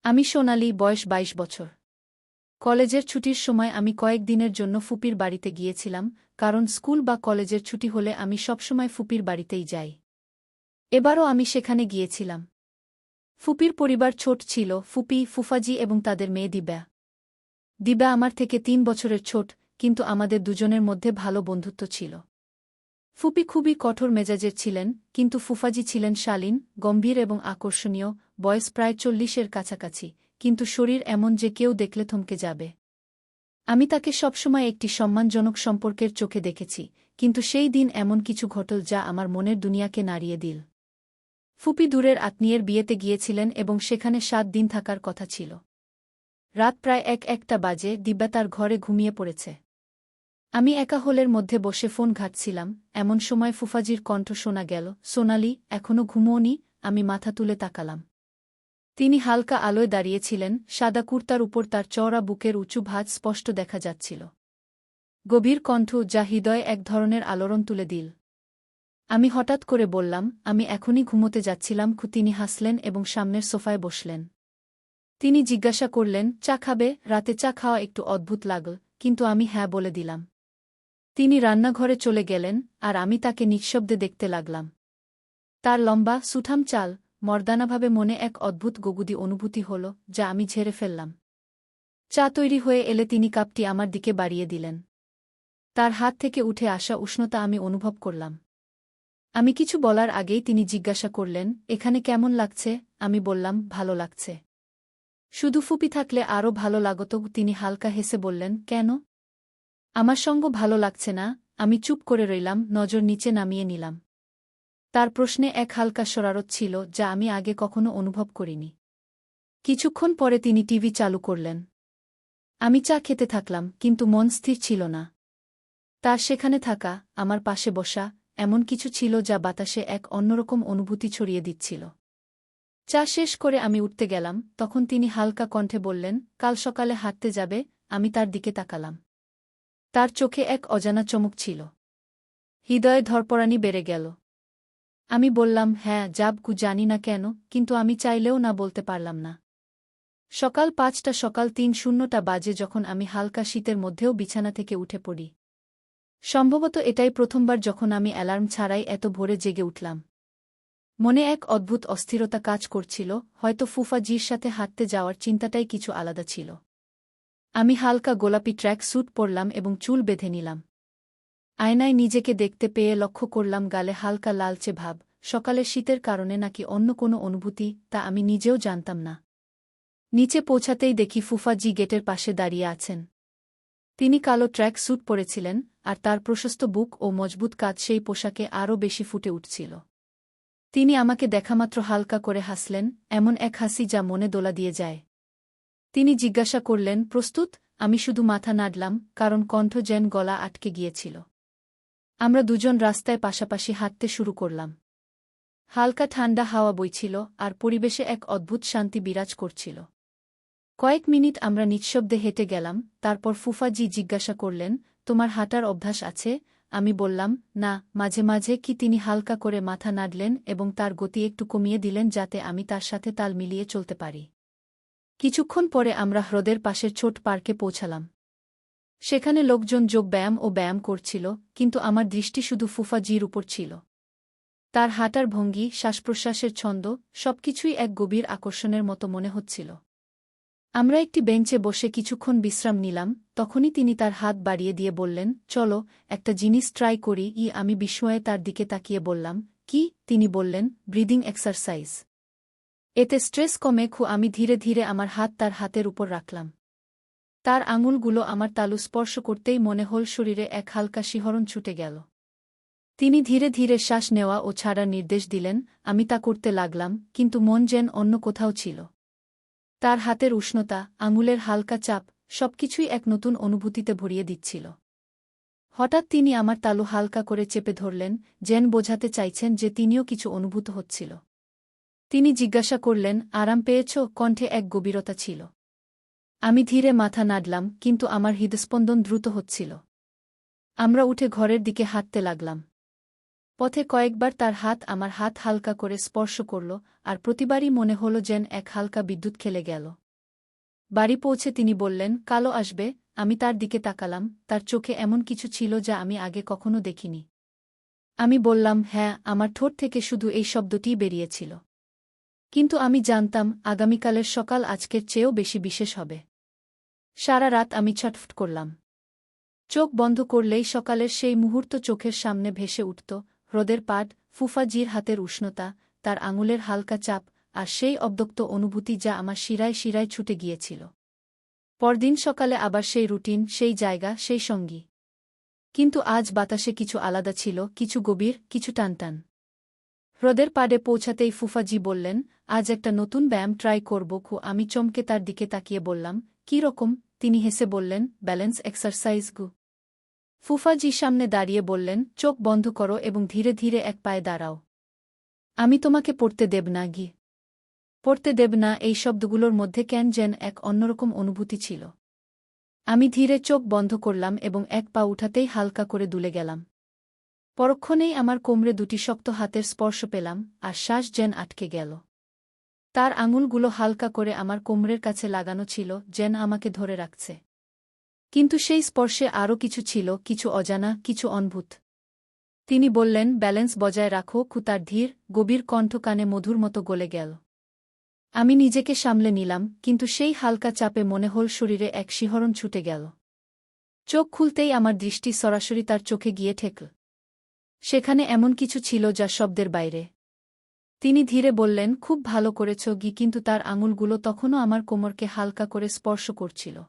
আমি সোনালি, বয়স ২২ বছর। কলেজের ছুটির সময় আমি কয়েক দিনের জন্য ফুপির বাড়িতে গিয়েছিলাম, কারণ স্কুল বা কলেজের ছুটি হলে আমি সবসময় ফুপির বাড়িতেই যাই। এবারও আমি সেখানে গিয়েছিলাম। ফুপির পরিবার ছোট ছিল, ফুপি, ফুফাজি এবং তাদের মেয়ে দিব্যা। দিব্যা আমার থেকে ৩ বছরের ছোট, কিন্তু আমাদের দুজনের মধ্যে ভালো বন্ধুত্ব ছিল। ফুপি খুবই কঠোর মেজাজের ছিলেন, কিন্তু ফুফাজি ছিলেন শালীন, গম্ভীর এবং আকর্ষণীয়, বয়স প্রায় ৪০-এর কাছাকাছি, কিন্তু শরীর এমন যে কেউ দেখলে থমকে যাবে। আমি তাকে সবসময় একটি সম্মানজনক সম্পর্কের চোখে দেখেছি, কিন্তু সেই দিন এমন কিছু ঘটল যা আমার মনের দুনিয়াকে নাড়িয়ে দিল। ফুপি দূরের আত্মীয়ের বিয়েতে গিয়েছিলেন এবং সেখানে ৭ দিন থাকার কথা ছিল। রাত প্রায় ১-১টা বাজে, দিব্যা তার ঘরে ঘুমিয়ে পড়েছে। আমি একা হলের মধ্যে বসে ফোন ঘাঁটছিলাম, এমন সময় ফুফাজির কণ্ঠ শোনা গেল, "সোনালি, এখনো ঘুমোওনি?" আমি মাথা তুলে তাকালাম। তিনি হালকা আলোয় দাঁড়িয়েছিলেন, সাদা কুর্তার উপর তার চওড়া বুকের উঁচু ভাঁজ স্পষ্ট দেখা যাচ্ছিল। গভীর কণ্ঠ যা হৃদয়ে এক ধরনের আলোড়ন তুলে দিল। আমি হঠাৎ করে বললাম, "আমি এখনই ঘুমোতে যাচ্ছিলাম।" তিনি হাসলেন এবং সামনের সোফায় বসলেন। তিনি জিজ্ঞাসা করলেন, "চা খাবে?" রাতে চা খাওয়া একটু অদ্ভুত লাগল, কিন্তু আমি হ্যাঁ বলে দিলাম। তিনি রান্নাঘরে চলে গেলেন, আর আমি তাকে নিঃশব্দে দেখতে লাগলাম। তার লম্বা, সুঠাম চাল, মর্দানাভাবে মনে এক অদ্ভুত গগুদি অনুভূতি হল, যা আমি ঝেড়ে ফেললাম। চা তৈরি হয়ে এলে তিনি কাপটি আমার দিকে বাড়িয়ে দিলেন। তার হাত থেকে উঠে আসা উষ্ণতা আমি অনুভব করলাম। আমি কিছু বলার আগেই তিনি জিজ্ঞাসা করলেন, "এখানে কেমন লাগছে?" আমি বললাম, "ভালো লাগছে। শুধু ফুপি থাকলে আরও ভালো লাগত।" তিনি হালকা হেসে বললেন, "কেন?" "আমার সঙ্গ ভালো লাগছে না।" আমি চুপ করে রইলাম, নজর নিচে নামিয়ে নিলাম। তার প্রশ্নে এক হালকা শরারত ছিল, যা আমি আগে কখনো অনুভব করিনি। কিছুক্ষণ পরে তিনি টিভি চালু করলেন। আমি চা খেতে থাকলাম, কিন্তু মন স্থির ছিল না। তার সেখানে থাকা, আমার পাশে বসা, এমন কিছু ছিল যা বাতাসে এক অন্যরকম অনুভূতি ছড়িয়ে দিচ্ছিল। চা শেষ করে আমি উঠতে গেলাম, তখন তিনি হালকা কণ্ঠে বললেন, "কাল সকালে হাঁটতে যাবে?" আমি তার দিকে তাকালাম। তার চোখে এক অজানা চমক ছিল। হৃদয়ে ধড়পড়ানি বেড়ে গেল। আমি বললাম, "হ্যাঁ, জানি না কেন, কিন্তু আমি চাইলেও না বলতে পারলাম না।" সকাল ৫টা, সকাল ৩:০০ বাজে যখন আমি হালকা শীতের মধ্যেও বিছানা থেকে উঠে পড়ি। সম্ভবত এটাই প্রথমবার যখন আমি অ্যালার্ম ছাড়াই এত ভোরে জেগে উঠলাম। মনে এক অদ্ভুত অস্থিরতা কাজ করছিল, হয়তো ফুফাজির সাথে হাঁটতে যাওয়ার চিন্তাটাই কিছু আলাদা ছিল। আমি হালকা গোলাপি ট্র্যাক স্যুট পরলাম এবং চুল বেঁধে নিলাম। আয়নায় নিজেকে দেখতে পেয়ে লক্ষ্য করলাম গালে হালকা লালচে ভাব, সকালের শীতের কারণে নাকি অন্য কোনো অনুভূতি, তা আমি নিজেও জানতাম না। নিচে পৌঁছাতেই দেখি ফুফাজি গেটের পাশে দাঁড়িয়ে আছেন। তিনি কালো ট্র্যাক স্যুট পরেছিলেন, আর তার প্রশস্ত বুক ও মজবুত কাঁধ সেই পোশাকে আরও বেশি ফুটে উঠছিল। তিনি আমাকে দেখামাত্র হালকা করে হাসলেন, এমন এক হাসি যা মনে দোলা দিয়ে যায়। তিনি জিজ্ঞাসা করলেন, "প্রস্তুত?" আমি শুধু মাথা নাড়লাম, কারণ কণ্ঠ যেন গলা আটকে গিয়েছিল। আমরা দুজন রাস্তায় পাশাপাশি হাঁটতে শুরু করলাম। হালকা ঠান্ডা হাওয়া বইছিল, আর পরিবেশে এক অদ্ভুত শান্তি বিরাজ করছিল। কয়েক মিনিট আমরা নিঃশব্দে হেঁটে গেলাম, তারপর ফুফাজি জিজ্ঞাসা করলেন, "তোমার হাঁটার অভ্যাস আছে?" আমি বললাম, "না, মাঝে মাঝে।" তিনি হালকা করে মাথা নাড়লেন এবং তার গতি একটু কমিয়ে দিলেন যাতে আমি তার সাথে তাল মিলিয়ে চলতে পারি। কিছুক্ষণ পরে আমরা হ্রদের পাশের ছোট পার্কে পৌঁছালাম। সেখানে লোকজন যোগ ব্যায়াম ও ব্যায়াম করছিল, কিন্তু আমার দৃষ্টি শুধু ফুফাজির উপর ছিল। তার হাঁটার ভঙ্গি, শ্বাসপ্রশ্বাসের ছন্দ, সবকিছুই এক গভীর আকর্ষণের মতো মনে হচ্ছিল। আমরা একটি বেঞ্চে বসে কিছুক্ষণ বিশ্রাম নিলাম, তখনই তিনি তার হাত বাড়িয়ে দিয়ে বললেন, "চলো, একটা জিনিস ট্রাই করি।" আমি বিস্ময়ে তার দিকে তাকিয়ে বললাম, "কি?" তিনি বললেন, "ব্রিদিং এক্সারসাইজ। এতে স্ট্রেস কমে।" আমি ধীরে ধীরে আমার হাত তার হাতের উপর রাখলাম। তার আঙুলগুলো আমার তালু স্পর্শ করতেই মনে হল শরীরে এক হালকা শিহরণ ছুটে গেল। তিনি ধীরে ধীরে শ্বাস নেওয়া ও ছাড়ার নির্দেশ দিলেন, আমি তা করতে লাগলাম, কিন্তু মন যেন অন্য কোথাও ছিল। তার হাতের উষ্ণতা, আঙুলের হালকা চাপ, সবকিছুই এক নতুন অনুভূতিতে ভরিয়ে দিচ্ছিল। হঠাৎ তিনি আমার তালু হালকা করে চেপে ধরলেন, যেন বোঝাতে চাইছেন যে তিনিও কিছু অনুভূত হচ্ছিল। তিনি জিজ্ঞাসা করলেন, "আরাম পেয়েছ?" কণ্ঠে এক গভীরতা ছিল। আমি ধীরে মাথা নাড়লাম, কিন্তু আমার হৃদস্পন্দন দ্রুত হচ্ছিল। আমরা উঠে ঘরের দিকে হাঁটতে লাগলাম। পথে কয়েকবার তার হাত আমার হাত হালকা করে স্পর্শ করল, আর প্রতিবারই মনে হল যেন এক হালকা বিদ্যুৎ খেলে গেল। বাড়ি পৌঁছে তিনি বললেন, কালো আসবে। আমি তার দিকে তাকালাম, তার চোখে এমন কিছু ছিল যা আমি আগে কখনো দেখিনি। আমি বললাম, হ্যাঁ। আমার ঠোঁট থেকে শুধু এই শব্দটিই বেরিয়েছিল। কিন্তু আমি জানতাম, আগামীকালের সকাল আজকের চেয়েও বেশি বিশেষ হবে। সারা রাত আমি ছটফট করলাম। চোখ বন্ধ করলেই সকালের সেই মুহূর্ত চোখের সামনে ভেসে উঠত, হ্রদের পাড়, ফুফাজির হাতের উষ্ণতা, তার আঙুলের হালকা চাপ, আর সেই অব্যক্ত অনুভূতি যা আমার শিরায় শিরায় ছুটে গিয়েছিল। পরদিন সকালে আবার সেই রুটিন, সেই জায়গা, সেই সঙ্গী। কিন্তু আজ বাতাসে কিছু আলাদা ছিল, কিছু গভীর, কিছু টানটান। হ্রদের পাড়ে পৌঁছাতেই ফুফাজি বললেন, আজ একটা নতুন ব্যায়াম ট্রাই করব। আমি চমকে তার দিকে তাকিয়ে বললাম, কী রকম? তিনি হেসে বললেন, ব্যালেন্স এক্সারসাইজ গু। ফুফাজি সামনে দাঁড়িয়ে বললেন, চোখ বন্ধ করো এবং ধীরে ধীরে এক পায়ে দাঁড়াও। আমি তোমাকে পড়তে দেব না গি। পড়তে দেব না, এই শব্দগুলোর মধ্যে কেন যেন এক অন্যরকম অনুভূতি ছিল। আমি ধীরে চোখ বন্ধ করলাম এবং এক পা উঠাতেই হালকা করে দুলে গেলাম। পরক্ষণেই আমার কোমরে দুটি শক্ত হাতের স্পর্শ পেলাম, আর শ্বাস যেন আটকে গেল। তার আঙুলগুলো হালকা করে আমার কোমরের কাছে লাগানো ছিল, যেন আমাকে ধরে রাখছে। কিন্তু সেই স্পর্শে আরও কিছু ছিল, কিছু অজানা, কিছু অদ্ভুত। তিনি বললেন, ব্যালেন্স বজায় রাখো। তার ধীর, গভীর কণ্ঠ কানে মধুর মতো গলে গেল। আমি নিজেকে সামলে নিলাম, কিন্তু সেই হালকা চাপে মনে হল শরীরে এক শিহরণ ছুটে গেল। চোখ খুলতেই আমার দৃষ্টি সরাসরি তার চোখে গিয়ে ঠেকল। সেখানে এমন কিছু ছিল যা শব্দের বাইরে। তিনি ধীরে বললেন, খুব ভালো করেছ গি। কিন্তু তার আঙুলগুলো তখনও আমার কোমরকে হালকা করে স্পর্শ করছিল।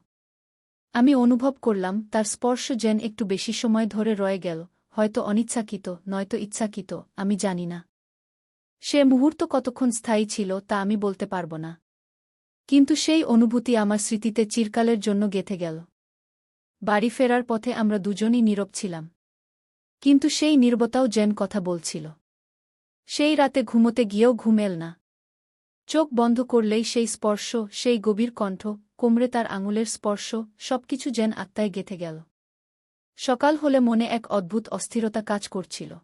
আমি অনুভব করলাম, তার স্পর্শ যেন একটু বেশি সময় ধরে রয়ে গেল, হয়তো অনিচ্ছাকৃত, নয়তো ইচ্ছাকৃত, আমি জানি না। সে মুহূর্ত কতক্ষণ স্থায়ী ছিল তা আমি বলতে পারব না। কিন্তু সেই অনুভূতি আমার স্মৃতিতে চিরকালের জন্য গেঁথে গেল। বাড়ি ফেরার পথে আমরা দুজনই নীরব ছিলাম। কিন্তু সেই নীরবতাও যেন কথা বলছিল। সেই রাতে ঘুমোতে গিয়েও ঘুম এল না। চোখ বন্ধ করলেই সেই স্পর্শ, সেই গভীর কণ্ঠ, কোমরে তার আঙুলের স্পর্শ, সবকিছু যেন আত্মায় গেঁথে গেল। সকাল হলে মনে এক অদ্ভুত অস্থিরতা কাজ করছিল।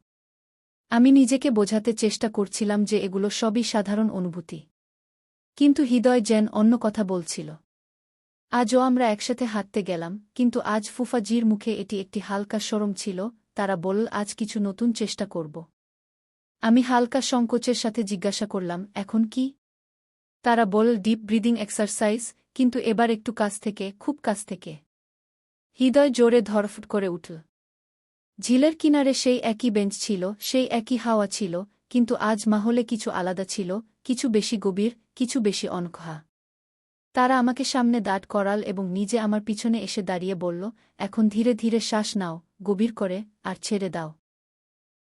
আমি নিজেকে বোঝাতে চেষ্টা করছিলাম যে এগুলো সবই সাধারণ অনুভূতি। কিন্তু হৃদয় যেন অন্য কথা বলছিল। আজও আমরা একসাথে হাঁটতে গেলাম, কিন্তু আজ ফুফাজির মুখে এটি একটি হালকা শরম ছিল। তারা বলল, আজ কিছু নতুন চেষ্টা করব। আমি হালকা সংকোচের সাথে জিজ্ঞাসা করলাম, এখন কি? তারা বলল, ডিপ ব্রিদিং এক্সারসাইজ, কিন্তু এবার একটু কাছ থেকে, খুব কাছ থেকে। হৃদয় জোরে ধড়ফড় করে উঠল। ঝিলের কিনারে সেই একই বেঞ্চ ছিল, সেই একই হাওয়া ছিল, কিন্তু আজ মাহলে কিছু আলাদা ছিল, কিছু বেশি গভীর, কিছু বেশি অনকহা। তারা আমাকে সামনে দাঁড় করাল এবং নিজে আমার পিছনে এসে দাঁড়িয়ে বলল, এখন ধীরে ধীরে শ্বাস নাও, গভীর করে, আর ছেড়ে দাও।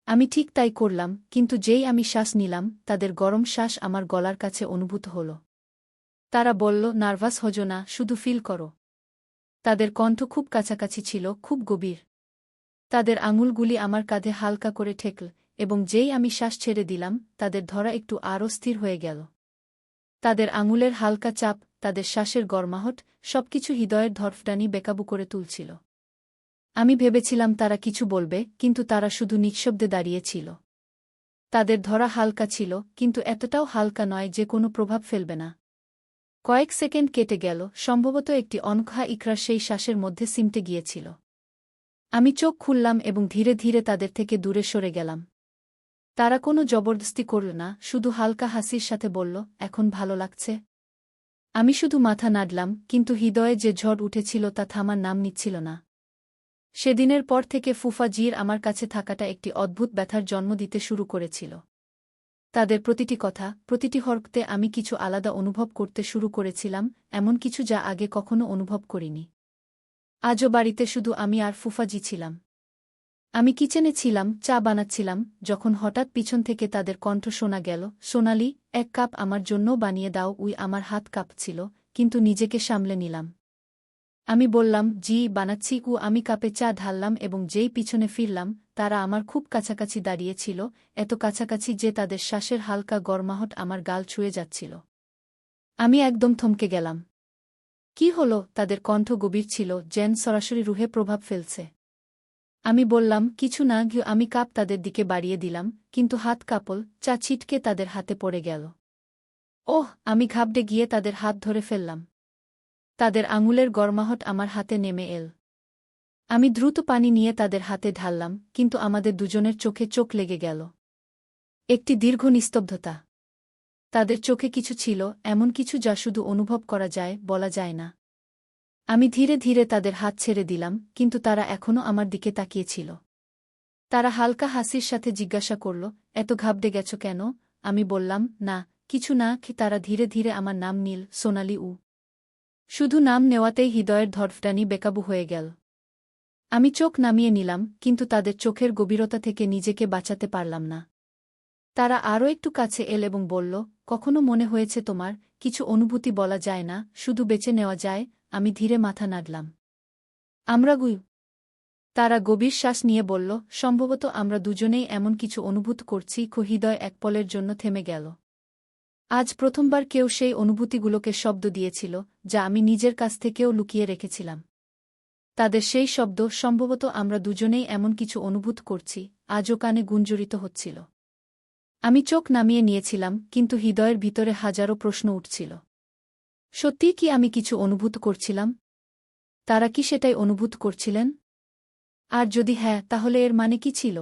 আমি ঠিক তাই করলাম, কিন্তু যেই আমি শ্বাস নিলাম, তাদের গরম শ্বাস আমার গলার কাছে অনুভূত হল। তারা বলল, নার্ভাস হজো না, শুধু ফিল করো। তাদের কণ্ঠ খুব কাছাকাছি ছিল, খুব গভীর। তাদের আঙুলগুলি আমার কাঁধে হালকা করে ঠেকল, এবং যেই আমি শ্বাস ছেড়ে দিলাম, তাদের ধরা একটু আরও স্থির হয়ে গেল। তাদের আঙুলের হালকা চাপ, তাদের শ্বাসের গরমাহট, সবকিছু হৃদয়ের ধড়ফড়ানি বেকাবু করে তুলছিল। আমি ভেবেছিলাম তারা কিছু বলবে, কিন্তু তারা শুধু নিঃশব্দে দাঁড়িয়েছিল। তাদের ধরা হালকা ছিল, কিন্তু এতটাও হালকা নয় যে কোনো প্রভাব ফেলবে না। কয়েক সেকেন্ড কেটে গেল, সম্ভবত একটি অনকহা ইকরার সেই শ্বাসের মধ্যে সিমটে গিয়েছিল। আমি চোখ খুললাম এবং ধীরে ধীরে তাদের থেকে দূরে সরে গেলাম। তারা কোনো জবরদস্তি করল না, শুধু হালকা হাসির সাথে বলল, এখন ভালো লাগছে? আমি শুধু মাথা নাড়লাম, কিন্তু হৃদয়ে যে ঝড় উঠেছিল তা থামার নাম নিচ্ছিল না। সেদিনের পর থেকে ফুফাজির আমার কাছে থাকাটা একটি অদ্ভুত ব্যথার জন্ম দিতে শুরু করেছিল। তাদের প্রতিটি কথা, প্রতিটি হরকতে আমি কিছু আলাদা অনুভব করতে শুরু করেছিলাম, এমন কিছু যা আগে কখনো অনুভব করিনি। আজও বাড়িতে শুধু আমি আর ফুফাজি ছিলাম। আমি কিচেনে ছিলাম, চা বানাচ্ছিলাম, যখন হঠাৎ পিছন থেকে তাদের কণ্ঠ শোনা গেল, সোনালি, এক কাপ আমার জন্যও বানিয়ে দাও। আমার হাত কাঁপছিল, কিন্তু নিজেকে সামলে নিলাম। আমি বললাম, জি বানাচ্ছি। আমি কাপে চা ঢাললাম এবং যেই পিছনে ফিরলাম, তারা আমার খুব কাছাকাছি দাঁড়িয়েছিল, এত কাছাকাছি যে তাদের শ্বাসের হালকা গরমাহট আমার গাল ছুঁয়ে যাচ্ছিল। আমি একদম থমকে গেলাম। কি হলো? তাদের কণ্ঠ গভীর ছিল, যেন সরাসরি রুহে প্রভাব ফেলছে। আমি বললাম, কিছু না। আমি কাপ তাদের দিকে বাড়িয়ে দিলাম, কিন্তু হাত কাপল চা ছিটকে তাদের হাতে পড়ে গেল। ওহ! আমি ঘাবড়ে গিয়ে তাদের হাত ধরে ফেললাম। তাদের আঙুলের গরমাহট আমার হাতে নেমে এল। আমি দ্রুত পানি নিয়ে তাদের হাতে ঢাললাম, কিন্তু আমাদের দুজনের চোখে চোখ লেগে গেল। একটি দীর্ঘ নিস্তব্ধতা। তাদের চোখে কিছু ছিল, এমন কিছু যা শুধু অনুভব করা যায়, বলা যায় না। আমি ধীরে ধীরে তাদের হাত ছেড়ে দিলাম, কিন্তু তারা এখনও আমার দিকে তাকিয়েছিল। তারা হালকা হাসির সাথে জিজ্ঞাসা করল, এত ঘাবড়ে গেছ কেন? আমি বললাম, না, কিছু না। তারা ধীরে ধীরে আমার নাম নীল, সোনালি উ। শুধু নাম নেওয়াতেই হৃদয়ের ধড়ফটানি বেকাবু হয়ে গেল। আমি চোখ নামিয়ে নিলাম, কিন্তু তাদের চোখের গভীরতা থেকে নিজেকে বাঁচাতে পারলাম না। তারা আরও একটু কাছে এল এবং বলল, কখনো মনে হয়েছে তোমার, কিছু অনুভূতি বলা যায় না, শুধু বেঁচে নেওয়া যায়? আমি ধীরে মাথা নাড়লাম। আমরা গুই। তারা গভীর শ্বাস নিয়ে বলল, সম্ভবত আমরা দুজনেই এমন কিছু অনুভূত করছি। হৃদয় এক পলের জন্য থেমে গেল। আজ প্রথমবার কেউ সেই অনুভূতিগুলোকে শব্দ দিয়েছিল, যা আমি নিজের কাছ থেকেও লুকিয়ে রেখেছিলাম। তাদের সেই শব্দ, সম্ভবত আমরা দুজনেই এমন কিছু অনুভূত করছি, আজও কানে গুঞ্জরিত হচ্ছিল। আমি চোখ নামিয়ে নিয়েছিলাম, কিন্তু হৃদয়ের ভিতরে হাজারো প্রশ্ন উঠছিল। সত্যিই কি আমি কিছু অনুভূত করছিলাম? তারা কি সেটাই অনুভূত করছিলেন? আর যদি হ্যাঁ, তাহলে এর মানে কি ছিল?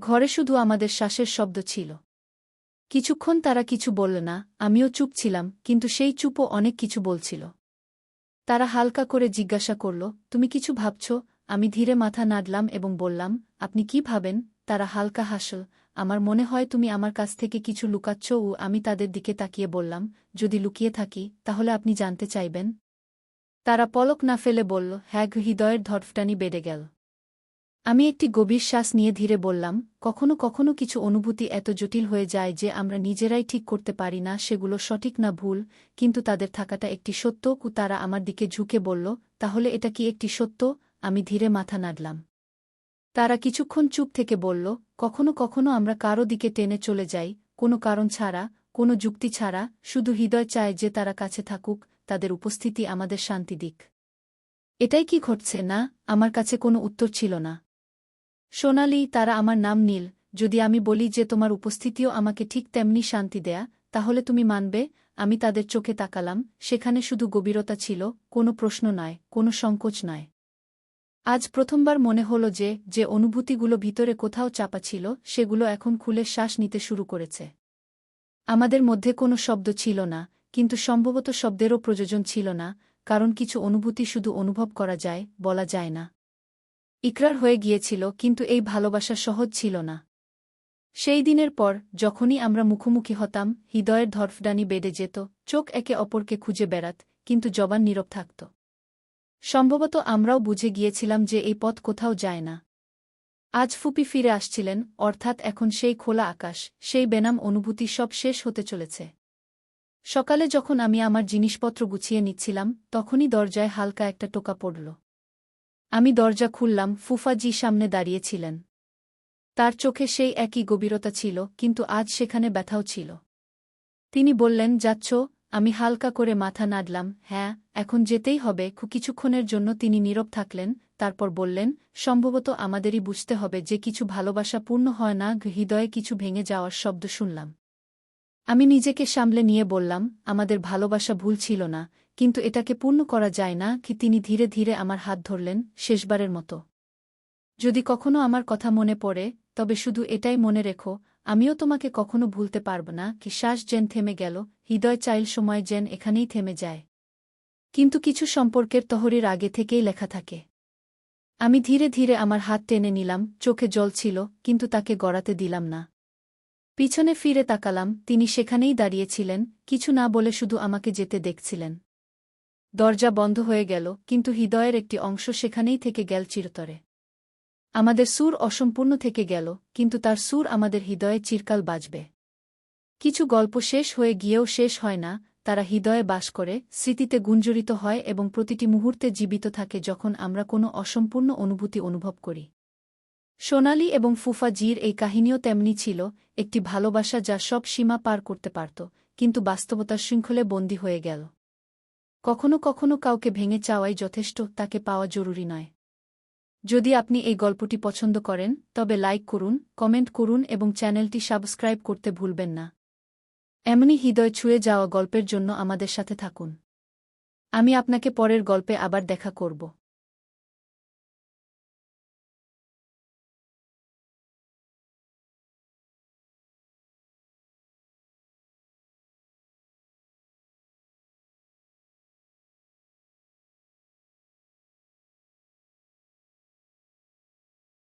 ঘরে শুধু আমাদের শ্বাসের শব্দ ছিল। কিছুক্ষণ তারা কিছু বলল না, আমিও চুপ ছিলাম, কিন্তু সেই চুপও অনেক কিছু বলছিল। তারা হালকা করে জিজ্ঞাসা করল, তুমি কিছু ভাবছ? আমি ধীরে মাথা নাড়লাম এবং বললাম, আপনি কি ভাবেন? তারা হালকা হাসল, আমার মনে হয় তুমি আমার কাছ থেকে কিছু লুকাচ্ছ। ও আমি তাদের দিকে তাকিয়ে বললাম, যদি লুকিয়ে থাকি, তাহলে আপনি জানতে চাইবেন? তারা পলক না ফেলে বলল, হ্যাঁ। হৃদয়ের ধড়ফটানি বেড়ে গেল। আমি একটি গভীর শ্বাস নিয়ে ধীরে বললাম, কখনো কখনো কিছু অনুভূতি এত জটিল হয়ে যায় যে আমরা নিজেরাই ঠিক করতে পারি না সেগুলো সঠিক না ভুল, কিন্তু তাদের থাকাটা একটি সত্য। তারা আমার দিকে ঝুঁকে বলল, তাহলে এটা কি একটি সত্য? আমি ধীরে মাথা নাড়লাম। তারা কিছুক্ষণ চুপ থেকে বলল, কখনো কখনো আমরা কারো দিকে টেনে চলে যাই, কোনো কারণ ছাড়া, কোনো যুক্তি ছাড়া, শুধু হৃদয় চায় যে তারা কাছে থাকুক, তাদের উপস্থিতি আমাদের শান্তি দিক। এটাই কি ঘটছে? না, আমার কাছে কোনো উত্তর ছিল না। সোনালি, তারা আমার নাম নীল। যদি আমি বলি যে তোমার উপস্থিতিও আমাকে ঠিক তেমনি শান্তি দেয়া, তাহলে তুমি মানবে? আমি তাদের চোখে তাকালাম, সেখানে শুধু গভীরতা ছিল, কোনো প্রশ্ন নয়, কোনো সংকোচ নয়। আজ প্রথমবার মনে হল যে যে অনুভূতিগুলো ভিতরে কোথাও চাপা ছিল, সেগুলো এখন খুলে শ্বাস নিতে শুরু করেছে। আমাদের মধ্যে কোনো শব্দ ছিল না, কিন্তু সম্ভবত শব্দেরও প্রয়োজন ছিল না, কারণ কিছু অনুভূতি শুধু অনুভব করা যায়, বলা যায় না। ইকরার হয়ে গিয়েছিল, কিন্তু এই ভালোবাসা সহজ ছিল না। সেই দিনের পর যখনই আমরা মুখোমুখি হতাম, হৃদয়ের ধড়ফড়ানি বেড়ে যেত, চোখ একে অপরকে খুঁজে বেড়াত, কিন্তু জবান নীরব থাকত। সম্ভবত আমরাও বুঝে গিয়েছিলাম যে এই পথ কোথাও যায় না। আজ ফুপি ফিরে আসছিলেন, অর্থাৎ এখন সেই খোলা আকাশ, সেই বেনাম অনুভূতি সব শেষ হতে চলেছে। সকালে যখন আমি আমার জিনিসপত্র গুছিয়ে নিচ্ছিলাম, তখনই দরজায় হালকা একটা টোকা পড়ল। আমি দরজা খুললাম, ফুফাজি সামনে দাঁড়িয়েছিলেন। তার চোখে সেই একই গভীরতা ছিল, কিন্তু আজ সেখানে ব্যথাও ছিল। তিনি বললেন, যাচ্ছ? আমি হালকা করে মাথা নাড়লাম, হ্যাঁ, এখন যেতেই হবে। কিছুক্ষণের জন্য তিনি নীরব থাকলেন, তারপর বললেন, সম্ভবত আমাদেরই বুঝতে হবে যে কিছু ভালোবাসা পূর্ণ হয় না। হৃদয়ে কিছু ভেঙে যাওয়ার শব্দ শুনলাম। আমি নিজেকে সামলে নিয়ে বললাম, আমাদের ভালোবাসা ভুল ছিল না, কিন্তু এটাকে পূর্ণ করা যায় না। তিনি ধীরে ধীরে আমার হাত ধরলেন, শেষবারের মতো। যদি কখনো আমার কথা মনে পড়ে, তবে শুধু এটাই মনে রেখো, আমিও তোমাকে কখনো ভুলতে পারব না। শ্বাস যেন থেমে গেল, হৃদয় চাইল সময় যেন এখানেই থেমে যায়। কিন্তু কিছু সম্পর্কের তহরির আগে থেকেই লেখা থাকে। আমি ধীরে ধীরে আমার হাত টেনে নিলাম, চোখে জল ছিল, কিন্তু তাকে গড়াতে দিলাম না। পিছনে ফিরে তাকালাম, তিনি সেখানেই দাঁড়িয়েছিলেন, কিছু না বলে শুধু আমাকে যেতে দেখছিলেন। দরজা বন্ধ হয়ে গেল, কিন্তু হৃদয়ের একটি অংশ সেখানেই থেকে গেল চিরতরে। আমাদের সুর অসম্পূর্ণ থেকে গেল, কিন্তু তার সুর আমাদের হৃদয়ে চিরকাল বাজবে। কিছু গল্প শেষ হয়ে গিয়েও শেষ হয় না, তারা হৃদয়ে বাস করে, স্মৃতিতে গুঞ্জরিত হয় এবং প্রতিটি মুহূর্তে জীবিত থাকে যখন আমরা কোনো অসম্পূর্ণ অনুভূতি অনুভব করি। সোনালি এবং ফুফা জির এই কাহিনীও তেমনি ছিল, একটি ভালোবাসা যা সব সীমা পার করতে পারত, কিন্তু বাস্তবতার শৃঙ্খলে বন্দী হয়ে গেল। কখনো কখনো কাউকে ভেঙে চাওয়াই যথেষ্ট, তাকে পাওয়া জরুরি নয়। যদি আপনি এই গল্পটি পছন্দ করেন তবে লাইক করুন, কমেন্ট করুন এবং চ্যানেলটি সাবস্ক্রাইব করতে ভুলবেন না। এমনি হৃদয় ছুঁয়ে যাওয়া গল্পের জন্য আমাদের সাথে থাকুন। আমি আপনাকে পরের গল্পে আবার দেখা করব।